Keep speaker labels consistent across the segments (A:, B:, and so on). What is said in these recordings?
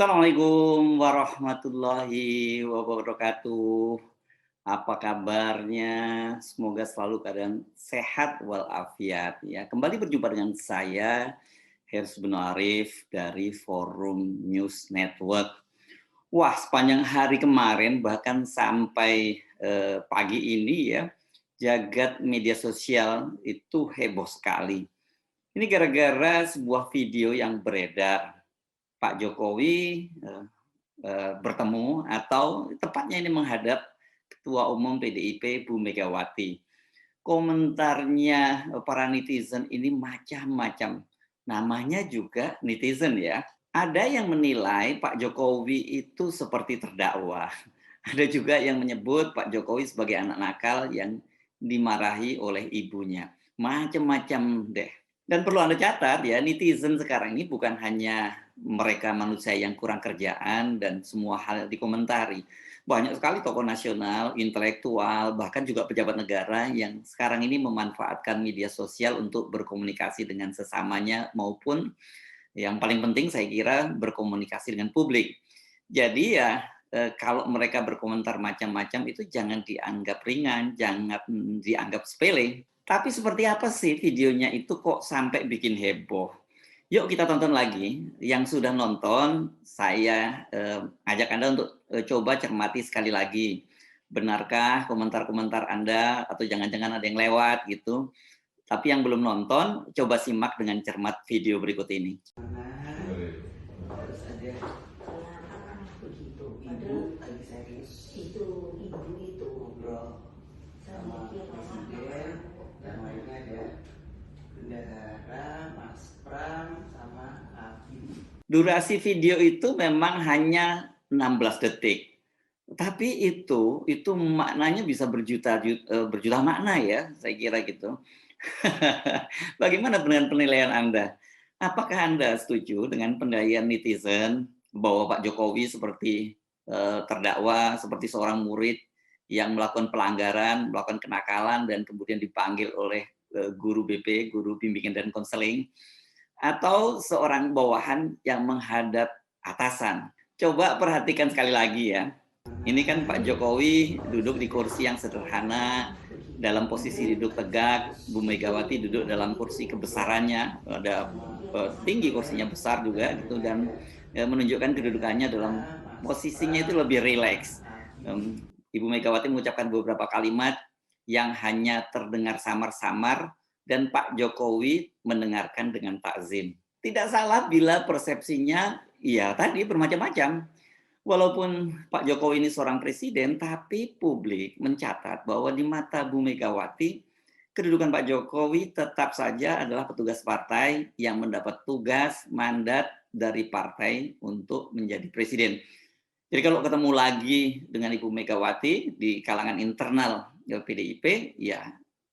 A: Assalamualaikum warahmatullahi wabarakatuh. Apa kabarnya? Semoga selalu keadaan sehat walafiat ya. Kembali berjumpa dengan saya, Hersy bin Arif dari Forum News Network. Wah, sepanjang hari kemarin bahkan sampai pagi ini ya, jagat media sosial itu heboh sekali. Ini gara-gara sebuah video yang beredar. Pak Jokowi bertemu atau tepatnya ini menghadap Ketua Umum PDIP Bu Megawati. Komentarnya para netizen ini macam-macam. Namanya juga netizen ya. Ada yang menilai Pak Jokowi itu seperti terdakwa. Ada juga yang menyebut Pak Jokowi sebagai anak nakal yang dimarahi oleh ibunya. Macam-macam deh. Dan perlu Anda catat ya, netizen sekarang ini bukan hanya mereka manusia yang kurang kerjaan dan semua hal dikomentari. Banyak sekali tokoh nasional, intelektual, bahkan juga pejabat negara yang sekarang ini memanfaatkan media sosial untuk berkomunikasi dengan sesamanya maupun yang paling penting saya kira berkomunikasi dengan publik. Jadi ya kalau mereka berkomentar macam-macam itu jangan dianggap ringan, jangan dianggap sepele. Tapi seperti apa sih videonya itu kok sampai bikin heboh? Yuk kita tonton lagi. Yang sudah nonton, saya ajak Anda untuk coba cermati sekali lagi. Benarkah komentar-komentar Anda atau jangan-jangan ada yang lewat gitu. Tapi yang belum nonton, coba simak dengan cermat video berikut ini. Harus ada begitu, ibu lagi serius. Itu ibu itu ngobrol sama presiden, yang lainnya ada bendahara, Mas Pram, sama Abi. Durasi video itu memang hanya 16 detik. Tapi itu maknanya bisa berjuta makna ya, saya kira gitu. Bagaimana dengan penilaian Anda? Apakah Anda setuju dengan penilaian netizen bahwa Pak Jokowi seperti terdakwa, seperti seorang murid yang melakukan pelanggaran, melakukan kenakalan dan kemudian dipanggil oleh guru BP, guru bimbingan dan konseling, atau seorang bawahan yang menghadap atasan? Coba perhatikan sekali lagi ya. Ini kan Pak Jokowi duduk di kursi yang sederhana, dalam posisi duduk tegak, Bu Megawati duduk dalam kursi kebesarannya, ada tinggi kursinya besar juga gitu dan menunjukkan kedudukannya dalam posisinya itu lebih rileks. Ibu Megawati mengucapkan beberapa kalimat yang hanya terdengar samar-samar dan Pak Jokowi mendengarkan dengan takzim. Tidak salah bila persepsinya ya tadi bermacam-macam. Walaupun Pak Jokowi ini seorang presiden, tapi publik mencatat bahwa di mata Bu Megawati, kedudukan Pak Jokowi tetap saja adalah petugas partai yang mendapat tugas, mandat dari partai untuk menjadi presiden. Jadi kalau ketemu lagi dengan Ibu Megawati di kalangan internal PDIP, ya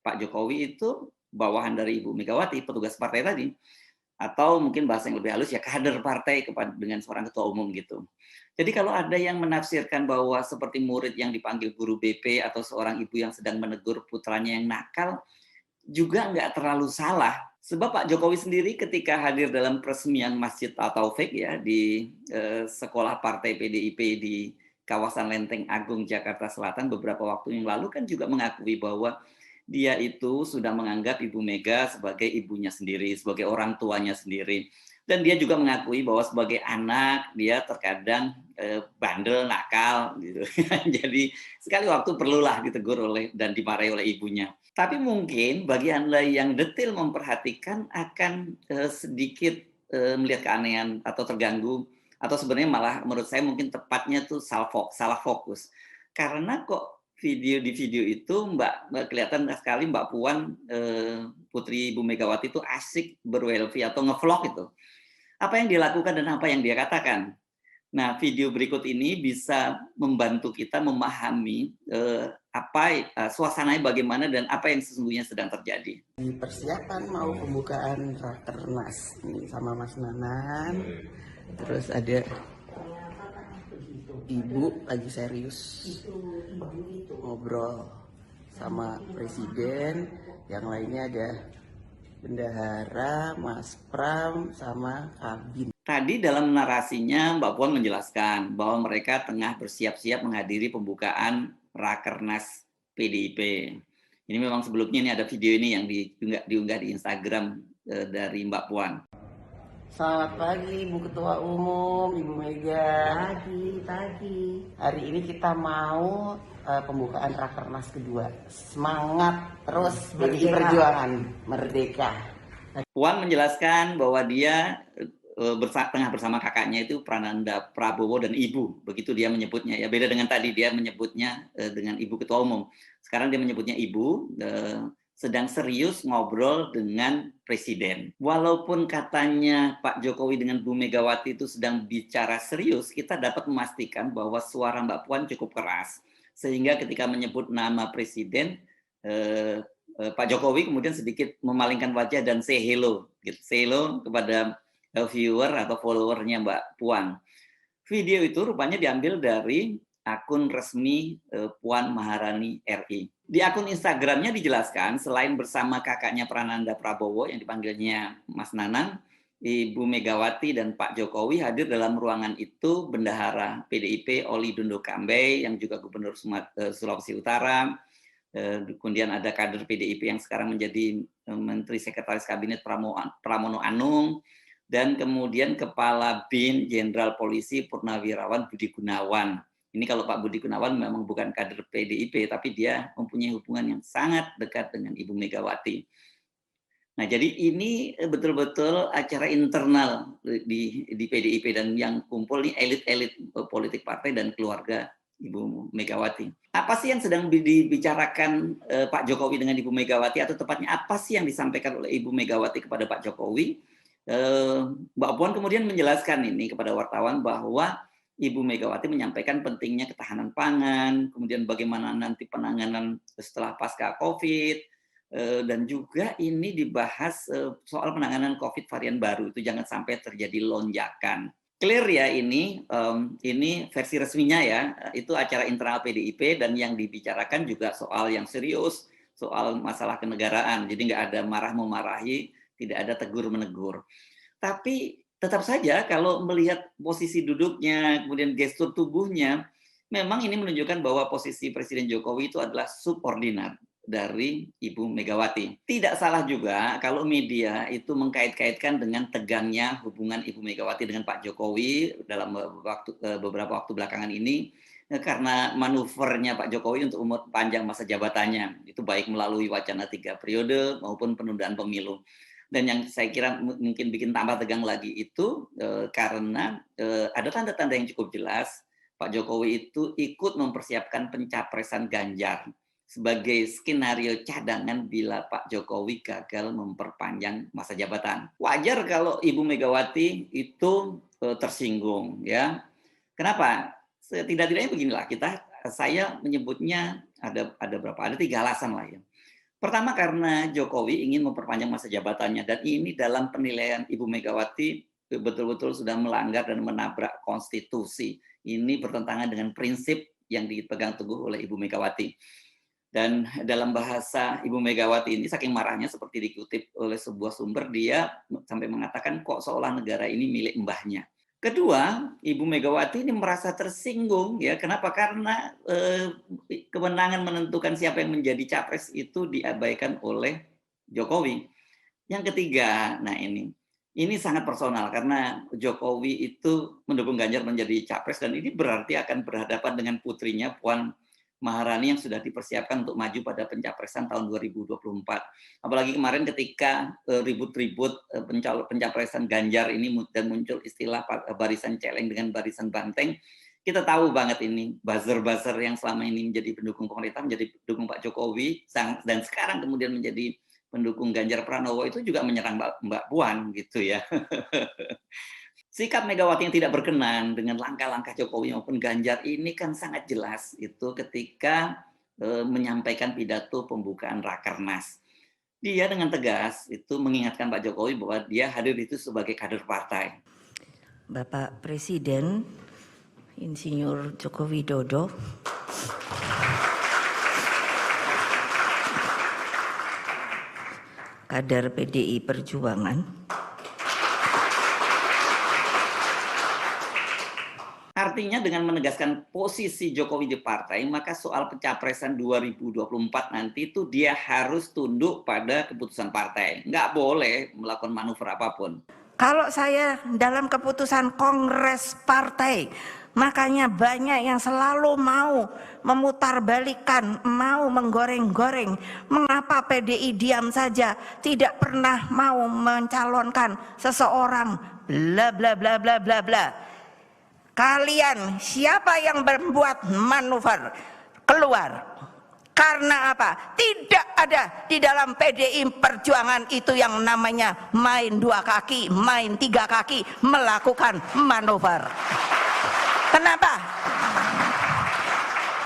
A: Pak Jokowi itu bawahan dari Ibu Megawati, petugas partai tadi. Atau mungkin bahasa yang lebih halus ya kader partai dengan seorang ketua umum gitu. Jadi kalau ada yang menafsirkan bahwa seperti murid yang dipanggil guru BP atau seorang ibu yang sedang menegur putranya yang nakal, juga nggak terlalu salah. Sebab Pak Jokowi sendiri ketika hadir dalam peresmian Masjid At-Taufik ya di sekolah partai PDIP di kawasan Lenteng Agung Jakarta Selatan beberapa waktu yang lalu kan juga mengakui bahwa dia itu sudah menganggap Ibu Mega sebagai ibunya sendiri, sebagai orang tuanya sendiri. Dan dia juga mengakui bahwa sebagai anak dia terkadang bandel, nakal gitu. Jadi sekali waktu perlulah ditegur oleh dan dimarahi oleh ibunya. Tapi mungkin bagi Anda yang detail memperhatikan akan sedikit melihat keanehan atau terganggu atau sebenarnya malah menurut saya mungkin tepatnya tuh salah fokus. Karena kok di video itu Mbak kelihatan sekali Mbak Puan putri Ibu Megawati itu asik berwelvi atau ngevlog itu. Apa yang dia lakukan dan apa yang dia katakan. Nah, video berikut ini bisa membantu kita memahami suasananya bagaimana dan apa yang sesungguhnya sedang terjadi.
B: Di persiapan mau pembukaan Rakernas nih sama Mas Nanan, terus ada ibu lagi serius ngobrol sama presiden, yang lainnya ada bendahara, Mas Pram, sama kabin.
A: Tadi dalam narasinya Mbak Puan menjelaskan bahwa mereka tengah bersiap-siap menghadiri pembukaan Rakernas PDIP. Ini memang sebelumnya ini ada video ini yang diunggah di Instagram dari Mbak Puan.
B: Selamat pagi Ibu Ketua Umum, Ibu Mega.
C: Pagi.
B: Hari ini kita mau pembukaan Rakernas kedua. Semangat terus PDI Perjuangan merdeka.
A: Puan menjelaskan bahwa dia tengah bersama kakaknya itu Prananda Prabowo dan Ibu, begitu dia menyebutnya ya. Beda dengan tadi dia menyebutnya dengan Ibu Ketua Umum. Sekarang dia menyebutnya Ibu, sedang serius ngobrol dengan Presiden. Walaupun katanya Pak Jokowi dengan Bu Megawati itu sedang bicara serius, kita dapat memastikan bahwa suara Mbak Puan cukup keras. Sehingga ketika menyebut nama Presiden, Pak Jokowi kemudian sedikit memalingkan wajah dan say hello, gitu. Say hello kepada viewer atau followernya Mbak Puan. Video itu rupanya diambil dari akun resmi Puan Maharani RI. Di akun Instagramnya dijelaskan selain bersama kakaknya Prananda Prabowo yang dipanggilnya Mas Nanang, Ibu Megawati dan Pak Jokowi hadir dalam ruangan itu Bendahara PDIP Oli Dondo Kambe yang juga Gubernur Sulawesi Utara. Kemudian ada kader PDIP yang sekarang menjadi Menteri Sekretaris Kabinet Pramono Anung, dan kemudian Kepala BIN Jenderal Polisi Purnawirawan Budi Gunawan. Ini kalau Pak Budi Gunawan memang bukan kader PDIP, tapi dia mempunyai hubungan yang sangat dekat dengan Ibu Megawati. Nah, jadi ini betul-betul acara internal di PDIP, dan yang kumpul nih elit-elit politik partai dan keluarga Ibu Megawati. Apa sih yang sedang dibicarakan Pak Jokowi dengan Ibu Megawati, atau tepatnya apa sih yang disampaikan oleh Ibu Megawati kepada Pak Jokowi? Mbak Puan kemudian menjelaskan ini kepada wartawan bahwa Ibu Megawati menyampaikan pentingnya ketahanan pangan, kemudian bagaimana nanti penanganan setelah pasca COVID, dan juga ini dibahas soal penanganan COVID varian baru, itu jangan sampai terjadi lonjakan. Clear ya ini versi resminya ya, itu acara internal PDIP, dan yang dibicarakan juga soal yang serius, soal masalah kenegaraan, jadi nggak ada marah-memarahi, tidak ada tegur-menegur. Tapi tetap saja kalau melihat posisi duduknya, kemudian gestur tubuhnya, memang ini menunjukkan bahwa posisi Presiden Jokowi itu adalah subordinat dari Ibu Megawati. Tidak salah juga kalau media itu mengkait-kaitkan dengan tegangnya hubungan Ibu Megawati dengan Pak Jokowi dalam beberapa waktu belakangan ini, karena manuvernya Pak Jokowi untuk memperpanjang masa jabatannya, itu baik melalui wacana 3 periode maupun penundaan pemilu. Dan yang saya kira mungkin bikin tambah tegang lagi itu karena ada tanda-tanda yang cukup jelas Pak Jokowi itu ikut mempersiapkan pencapresan Ganjar sebagai skenario cadangan bila Pak Jokowi gagal memperpanjang masa jabatan. Wajar kalau Ibu Megawati itu tersinggung, ya. Kenapa? Tidak-tidaknya beginilah, saya menyebutnya ada berapa? Ada 3 alasan lah ya. Pertama, karena Jokowi ingin memperpanjang masa jabatannya, dan ini dalam penilaian Ibu Megawati betul-betul sudah melanggar dan menabrak konstitusi. Ini bertentangan dengan prinsip yang dipegang teguh oleh Ibu Megawati. Dan dalam bahasa Ibu Megawati ini saking marahnya, seperti dikutip oleh sebuah sumber, dia sampai mengatakan kok seolah negara ini milik mbahnya. Kedua, Ibu Megawati ini merasa tersinggung, ya. Kenapa? Karena kewenangan menentukan siapa yang menjadi capres itu diabaikan oleh Jokowi. Yang ketiga, nah ini sangat personal karena Jokowi itu mendukung Ganjar menjadi capres, dan ini berarti akan berhadapan dengan putrinya Puan Maharani yang sudah dipersiapkan untuk maju pada pencapresan tahun 2024. Apalagi kemarin ketika ribut-ribut pencapresan Ganjar ini dan muncul istilah barisan celeng dengan barisan banteng, kita tahu banget ini buzzer-buzzer yang selama ini menjadi pendukung pemerintah, menjadi pendukung Pak Jokowi, dan sekarang kemudian menjadi pendukung Ganjar Pranowo itu juga menyerang Mbak Puan gitu ya. Sikap Megawati yang tidak berkenan dengan langkah-langkah Jokowi maupun Ganjar ini kan sangat jelas itu ketika menyampaikan pidato pembukaan Rakernas. Dia dengan tegas itu mengingatkan Pak Jokowi bahwa dia hadir itu sebagai kader partai.
C: Bapak Presiden Insinyur Joko Widodo, kader PDI Perjuangan,
A: artinya dengan menegaskan posisi Jokowi di partai, maka soal pencapresan 2024 nanti itu dia harus tunduk pada keputusan partai. Nggak boleh melakukan manuver apapun.
C: Kalau saya dalam keputusan kongres partai, makanya banyak yang selalu mau memutarbalikkan, mau menggoreng-goreng. Mengapa PDI diam saja, tidak pernah mau mencalonkan seseorang, bla bla bla bla bla bla. Kalian siapa yang membuat manuver keluar? Karena apa? Tidak ada di dalam PDI Perjuangan itu yang namanya main 2 kaki, main 3 kaki, melakukan manuver. Kenapa?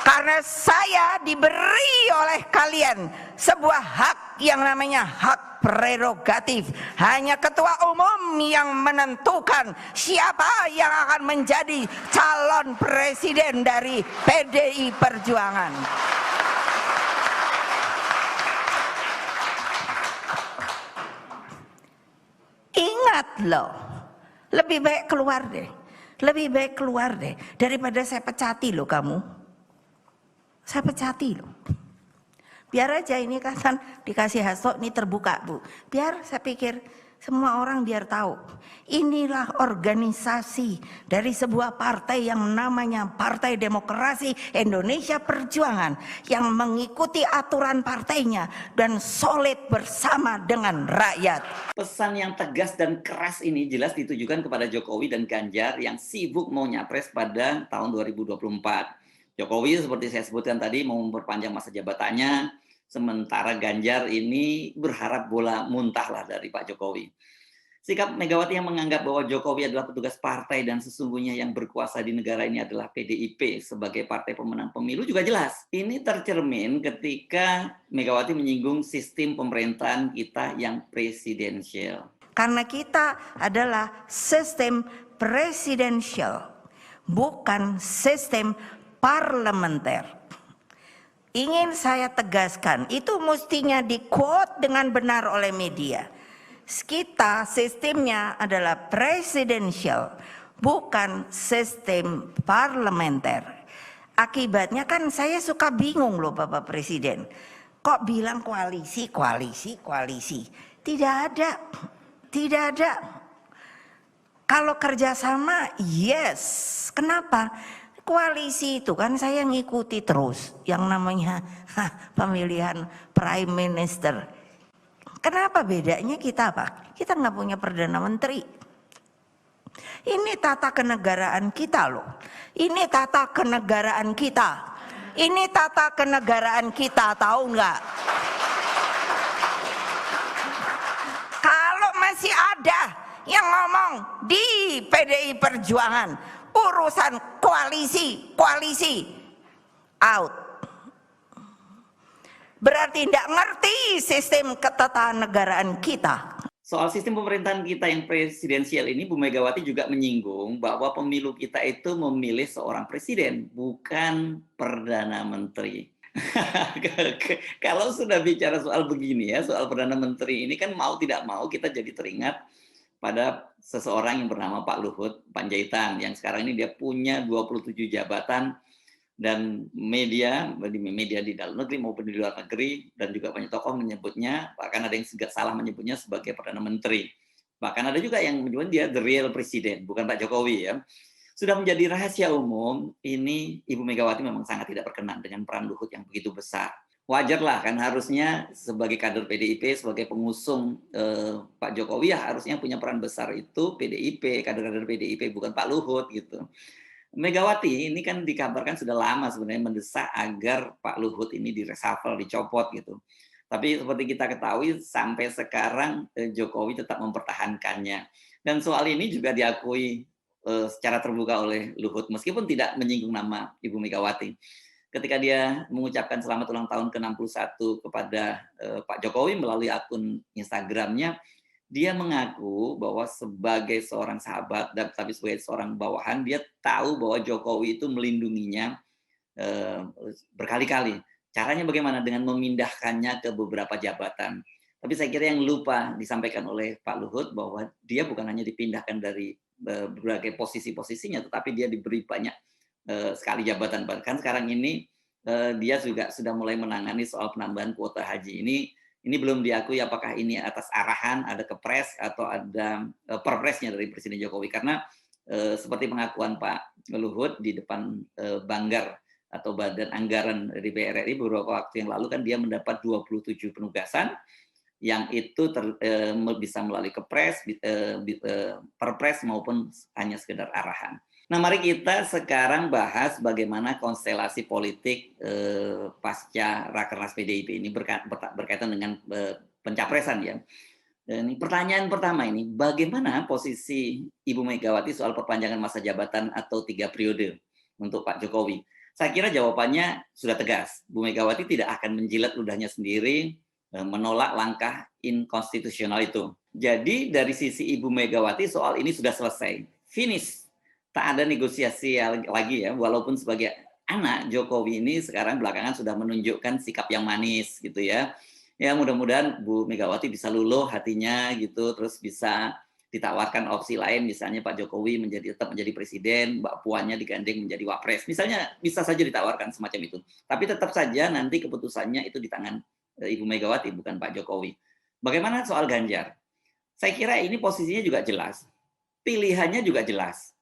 C: Karena saya diberi oleh kalian sebuah hak yang namanya hak prerogatif. Hanya ketua umum yang menentukan siapa yang akan menjadi calon presiden dari PDI Perjuangan. Ingat loh, lebih baik keluar deh. Lebih baik keluar deh daripada saya pecati loh kamu. Saya pecati loh. Biar aja ini kan dikasih hasto ini terbuka Bu. Biar saya pikir semua orang biar tahu. Inilah organisasi dari sebuah partai yang namanya Partai Demokrasi Indonesia Perjuangan. Yang mengikuti aturan partainya dan solid bersama dengan rakyat.
A: Pesan yang tegas dan keras ini jelas ditujukan kepada Jokowi dan Ganjar yang sibuk mau nyapres pada tahun 2024. Jokowi seperti saya sebutkan tadi mau memperpanjang masa jabatannya, sementara Ganjar ini berharap bola muntah lah dari Pak Jokowi. Sikap Megawati yang menganggap bahwa Jokowi adalah petugas partai dan sesungguhnya yang berkuasa di negara ini adalah PDIP sebagai partai pemenang pemilu juga jelas. Ini tercermin ketika Megawati menyinggung sistem pemerintahan kita yang presidensial.
C: Karena kita adalah sistem presidensial, bukan sistem parlementer. Ingin saya tegaskan, itu mestinya di-quote dengan benar oleh media. Kita sistemnya adalah presidensial, bukan sistem parlementer. Akibatnya kan saya suka bingung loh Bapak Presiden. Kok bilang koalisi, koalisi, koalisi. Tidak ada, tidak ada. Kalau kerjasama, yes. Kenapa? Koalisi itu kan saya ngikuti terus yang namanya pemilihan Prime Minister. Kenapa bedanya kita apa? Kita nggak punya Perdana Menteri. Ini tata kenegaraan kita loh. Ini tata kenegaraan kita. Ini tata kenegaraan kita, tahu nggak? Kalau masih ada yang ngomong di PDI Perjuangan urusan koalisi out. Berarti tidak ngerti sistem ketatanegaraan kita.
A: Soal sistem pemerintahan kita yang presidensial ini, Bu Megawati juga menyinggung bahwa pemilu kita itu memilih seorang presiden, bukan Perdana Menteri. Kalau sudah bicara soal begini ya, soal Perdana Menteri ini kan mau tidak mau kita jadi teringat pada seseorang yang bernama Pak Luhut Panjaitan yang sekarang ini dia punya 27 jabatan dan media di dalam negeri maupun di luar negeri dan juga banyak tokoh menyebutnya, bahkan ada yang salah menyebutnya sebagai Perdana Menteri. Bahkan ada juga yang menyebut dia the real president, bukan Pak Jokowi ya. Sudah menjadi rahasia umum, ini Ibu Megawati memang sangat tidak berkenan dengan peran Luhut yang begitu besar. Wajarlah kan harusnya sebagai kader PDIP, sebagai pengusung Pak Jokowi ya harusnya punya peran besar itu PDIP, kader-kader PDIP bukan Pak Luhut gitu. Megawati ini kan dikabarkan sudah lama sebenarnya mendesak agar Pak Luhut ini direshuffle, dicopot gitu. Tapi seperti kita ketahui sampai sekarang Jokowi tetap mempertahankannya. Dan soal ini juga diakui secara terbuka oleh Luhut meskipun tidak menyinggung nama Ibu Megawati. Ketika dia mengucapkan selamat ulang tahun ke-61 kepada Pak Jokowi melalui akun Instagramnya, dia mengaku bahwa sebagai seorang sahabat, tapi sebagai seorang bawahan, dia tahu bahwa Jokowi itu melindunginya berkali-kali. Caranya bagaimana? Dengan memindahkannya ke beberapa jabatan. Tapi saya kira yang lupa disampaikan oleh Pak Luhut bahwa dia bukan hanya dipindahkan dari berbagai posisi-posisinya, tetapi dia diberi banyak sekali jabatan. Bahkan sekarang ini dia juga sudah mulai menangani soal penambahan kuota haji. Ini belum diakui apakah ini atas arahan, ada kepres atau ada perpresnya dari Presiden Jokowi. Karena seperti pengakuan Pak Luhut di depan Banggar atau Badan Anggaran dari BRRI beberapa waktu yang lalu, kan dia mendapat 27 penugasan yang itu bisa melalui kepres, perpres maupun hanya sekedar arahan. Nah, mari kita sekarang bahas bagaimana konstelasi politik pasca Rakernas PDIP ini berkaitan dengan pencapresan ya. Dan pertanyaan pertama ini, bagaimana posisi Ibu Megawati soal perpanjangan masa jabatan atau 3 periode untuk Pak Jokowi? Saya kira jawabannya sudah tegas. Bu Megawati tidak akan menjilat ludahnya sendiri, menolak langkah inkonstitusional itu. Jadi dari sisi Ibu Megawati soal ini sudah selesai, finish. Tak ada negosiasi lagi ya, walaupun sebagai anak Jokowi ini sekarang belakangan sudah menunjukkan sikap yang manis gitu ya. Ya mudah-mudahan Bu Megawati bisa luluh hatinya gitu, terus bisa ditawarkan opsi lain, misalnya Pak Jokowi tetap menjadi presiden, Mbak Puannya digandeng menjadi wapres. Misalnya bisa saja ditawarkan semacam itu. Tapi tetap saja nanti keputusannya itu di tangan Ibu Megawati, bukan Pak Jokowi. Bagaimana soal Ganjar? Saya kira ini posisinya juga jelas. Pilihannya juga jelas.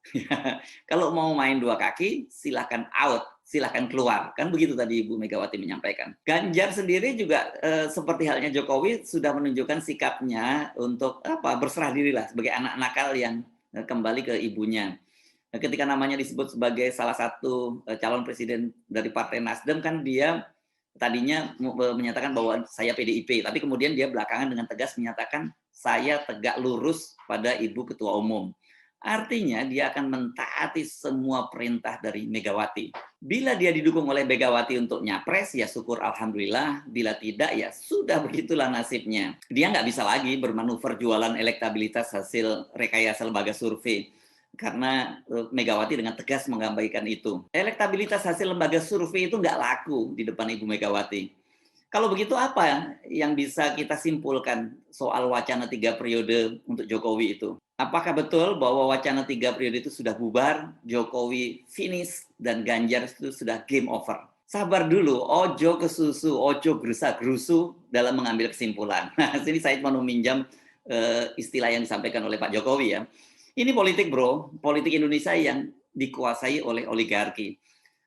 A: Kalau mau main 2 kaki, silahkan out, silahkan keluar. Kan begitu tadi Ibu Megawati menyampaikan. Ganjar sendiri juga seperti halnya Jokowi sudah menunjukkan sikapnya untuk berserah diri lah sebagai anak nakal yang kembali ke ibunya. Ketika namanya disebut sebagai salah satu calon presiden dari Partai Nasdem, kan dia tadinya menyatakan bahwa saya PDIP, tapi kemudian dia belakangan dengan tegas menyatakan saya tegak lurus pada Ibu Ketua Umum. Artinya dia akan mentaati semua perintah dari Megawati. Bila dia didukung oleh Megawati untuk nyapres, ya syukur alhamdulillah. Bila tidak, ya sudah begitulah nasibnya. Dia nggak bisa lagi bermanuver jualan elektabilitas hasil rekayasa lembaga survei. Karena Megawati dengan tegas mengabaikan itu. Elektabilitas hasil lembaga survei itu nggak laku di depan Ibu Megawati. Kalau begitu apa yang bisa kita simpulkan soal wacana 3 periode untuk Jokowi itu? Apakah betul bahwa wacana 3 periode itu sudah bubar, Jokowi finish, dan Ganjar itu sudah game over? Sabar dulu, ojo kesusu, ojo gerusa-gerusu dalam mengambil kesimpulan. Nah, sini saya mau meminjam istilah yang disampaikan oleh Pak Jokowi ya. Ini politik bro, politik Indonesia yang dikuasai oleh oligarki.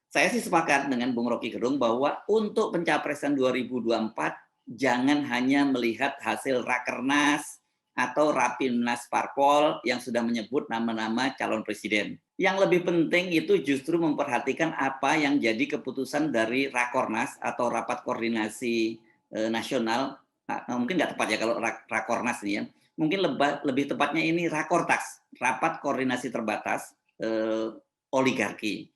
A: Saya sih sepakat dengan Bung Rocky Gerung bahwa untuk pencapresan 2024 jangan hanya melihat hasil Rakernas atau Rapimnas Parpol yang sudah menyebut nama-nama calon presiden. Yang lebih penting itu justru memperhatikan apa yang jadi keputusan dari Rakornas atau Rapat Koordinasi Nasional. Mungkin nggak tepat ya kalau Rakornas ini ya. Mungkin lebih tepatnya ini Rakortas, Rapat Koordinasi Terbatas Oligarki.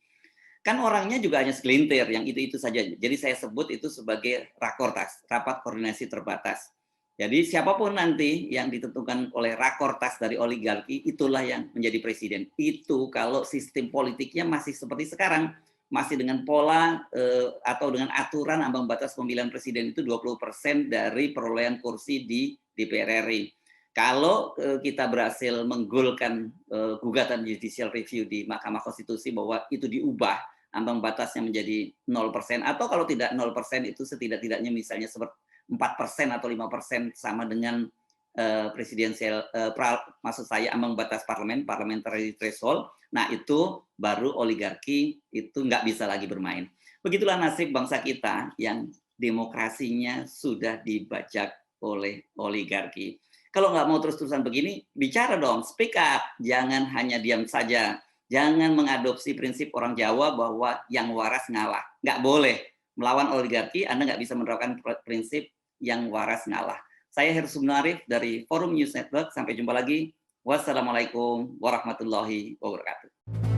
A: Kan orangnya juga hanya segelintir, yang itu-itu saja. Jadi saya sebut itu sebagai Rakortas, Rapat Koordinasi Terbatas. Jadi siapapun nanti yang ditentukan oleh Rakortas dari oligarki, itulah yang menjadi presiden. Itu kalau sistem politiknya masih seperti sekarang, masih dengan pola atau dengan aturan ambang batas pemilihan presiden itu 20% dari perolehan kursi di DPR RI. Kalau kita berhasil menggolkan gugatan judicial review di Mahkamah Konstitusi bahwa itu diubah ambang batasnya menjadi 0%, atau kalau tidak 0% itu setidak-tidaknya misalnya 4% atau 5% sama dengan presidensial, maksud saya ambang batas parliamentary threshold. Nah itu baru oligarki itu nggak bisa lagi bermain. Begitulah nasib bangsa kita yang demokrasinya sudah dibajak oleh oligarki. Kalau nggak mau terus-terusan begini, bicara dong, speak up, jangan hanya diam saja. Jangan mengadopsi prinsip orang Jawa bahwa yang waras ngalah. Nggak boleh. Melawan oligarki, Anda nggak bisa menerapkan prinsip yang waras ngalah. Saya Heru Sumunarif dari Forum News Network. Sampai jumpa lagi. Wassalamualaikum warahmatullahi wabarakatuh.